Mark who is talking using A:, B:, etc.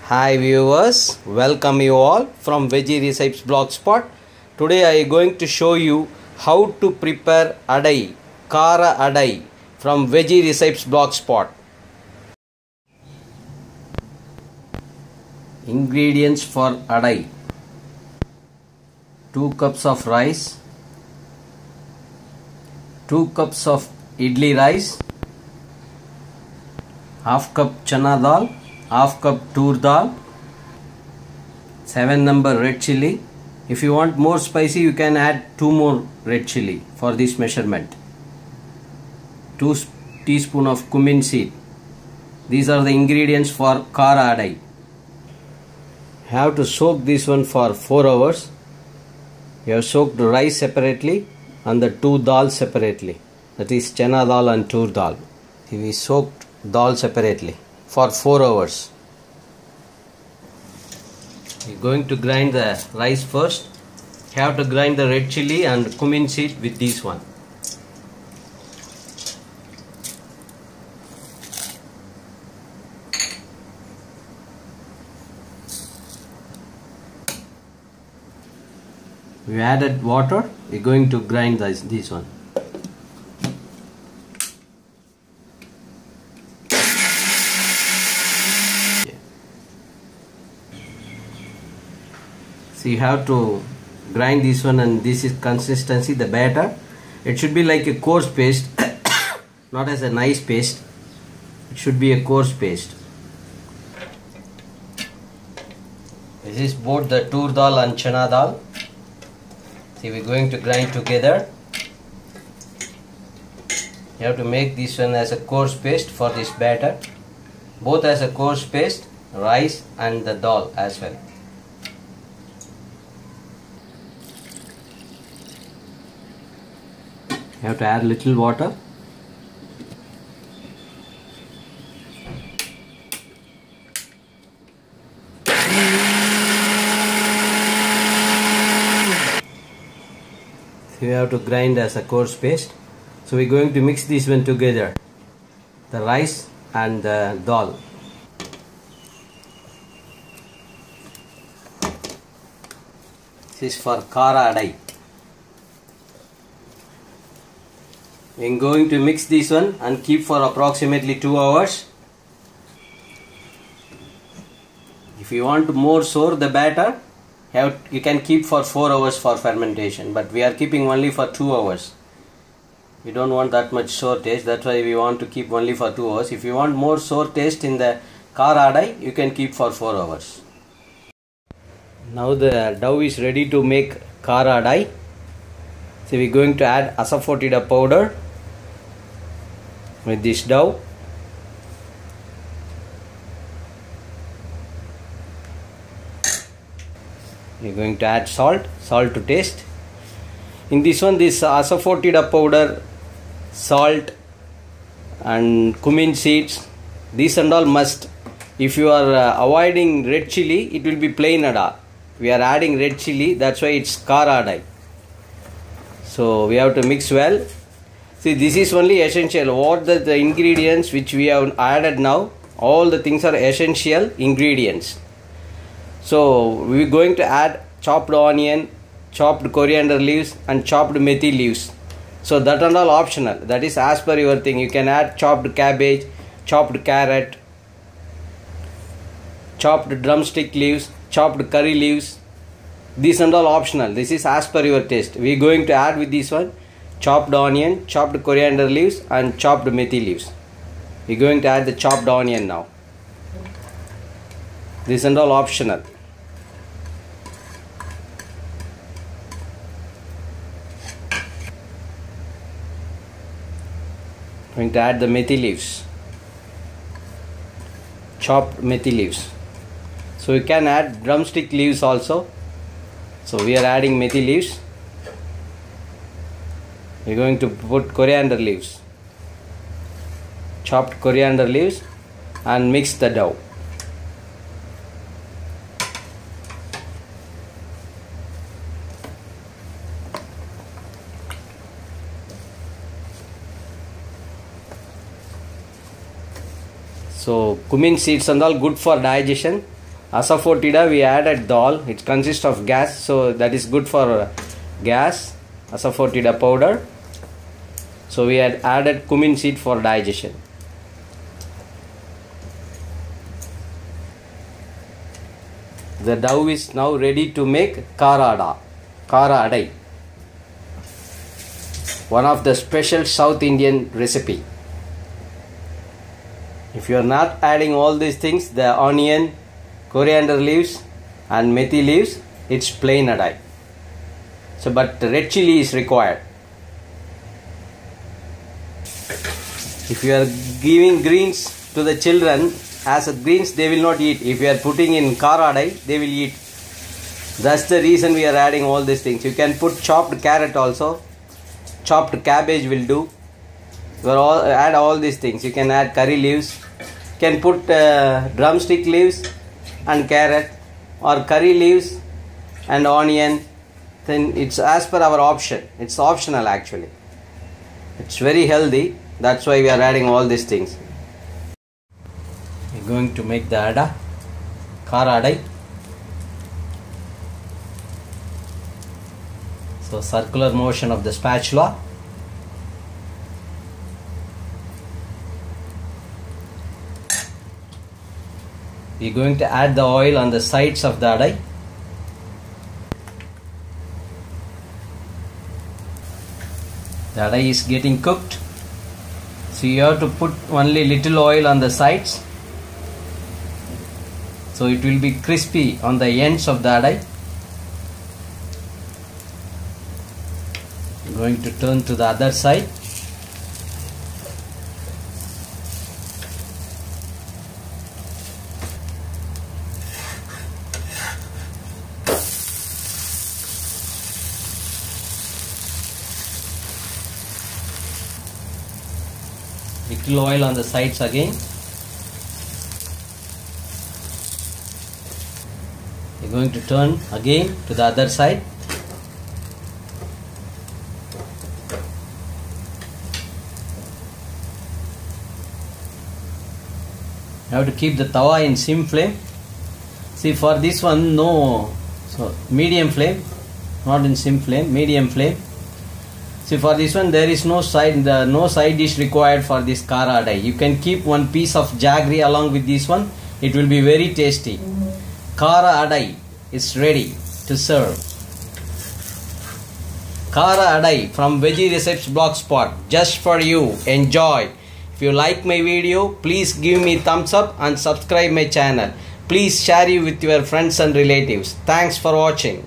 A: Hi viewers, welcome you all from Veggie Recipes Blogspot. Today I am going to show you how to prepare Adai, Kara Adai from Veggie Recipes Blogspot. Ingredients for Adai: 2 cups of rice, 2 cups of idli rice, half cup chana dal, half cup Toor dal, 7 number red chili. If you want more spicy, you can add 2 more red chili for this measurement. 2 teaspoon of cumin seed. These are the ingredients for Kara Adai. Have to soak this one for 4 hours. You have soaked the rice separately and the 2 dal separately. That is chana dal and Toor dal. We soaked dal separately for 4 hours. We are going to grind the rice first. You have to grind the red chili and cumin seed with this one. We added water. We are going to grind this one. So you have to grind this one, and this is consistency, the batter. It should be like a coarse paste, not as a nice paste. It should be a coarse paste. This is both the Toor dal and chana dal. See, we are going to grind together. You have to make this one as a coarse paste for this batter. Both as a coarse paste, rice and the dal as well. You have to add little water. So you have to grind as a coarse paste. So we are going to mix this one together, the rice and the dal. This is for Kara Adai. We are going to mix this one and keep for approximately 2 hours. If you want more sour the batter, you can keep for 4 hours for fermentation, but we are keeping only for 2 hours. We don't want that much sour taste, that's why we want to keep only for 2 hours. If you want more sour taste in the Kara Adai, you can keep for 4 hours. Now the dough is ready to make Kara Adai. So we are going to add Asafoetida powder with this dough. We are going to add salt to taste. In this one, this Asafoetida powder, salt and cumin seeds, these and all must. If you are avoiding red chili, it will be plain Adai. We are adding red chili, that's why it's Kara Adai. So we have to mix well. See, this is only essential. What the ingredients which we have added now, all the things are essential ingredients. So we are going to add chopped onion, chopped coriander leaves and chopped methi leaves. So that and all optional. That is as per your thing. You can add chopped cabbage, chopped carrot, chopped drumstick leaves, chopped curry leaves. These and all optional. This is as per your taste. We are going to add with this one chopped onion, chopped coriander leaves and chopped methi leaves. We are going to add the chopped onion now. This and all optional. Going to add the methi leaves, chopped methi leaves. So you can add drumstick leaves also. So we are adding methi leaves. We are going to put coriander leaves, chopped coriander leaves, and mix the dough. So cumin seeds and all good for digestion. Asafoetida we added dal. It consists of gas, so that is good for gas. Asafoetida powder. So we had added cumin seed for digestion. The dough is now ready to make kara adai, one of the special South Indian recipe. If you are not adding all these things, the onion, coriander leaves and methi leaves, it's plain adai. So but red chili is required. If you are giving greens to the children, as greens they will not eat. If you are putting in kara adai, they will eat. That's the reason we are adding all these things. You can put chopped carrot also. Chopped cabbage will do. You add all these things. You can add curry leaves. You can put drumstick leaves and carrot, or curry leaves and onion. Then it's as per our option. It's optional actually. It's very healthy. That's why we are adding all these things. We're going to make the kara adai. So circular motion of the spatula. We're going to add the oil on the sides of the adai. The adai is getting cooked. So you have to put only little oil on the sides. So it will be crispy on the ends of the adai. Going to turn to the other side. Little oil on the sides again. We're going to turn again to the other side. You have to keep the tawa in sim flame. See, for this one, no, so medium flame, not in sim flame, medium flame. See, for this one there is no side dish required for this kara adai. You can keep one piece of jaggery along with this one. It will be very tasty. Kara adai is ready to serve. Kara adai from Veggie Recipes Blogspot, just for you. Enjoy. If you like my video, please give me thumbs up and subscribe my channel. Please share it with your friends and relatives. Thanks for watching.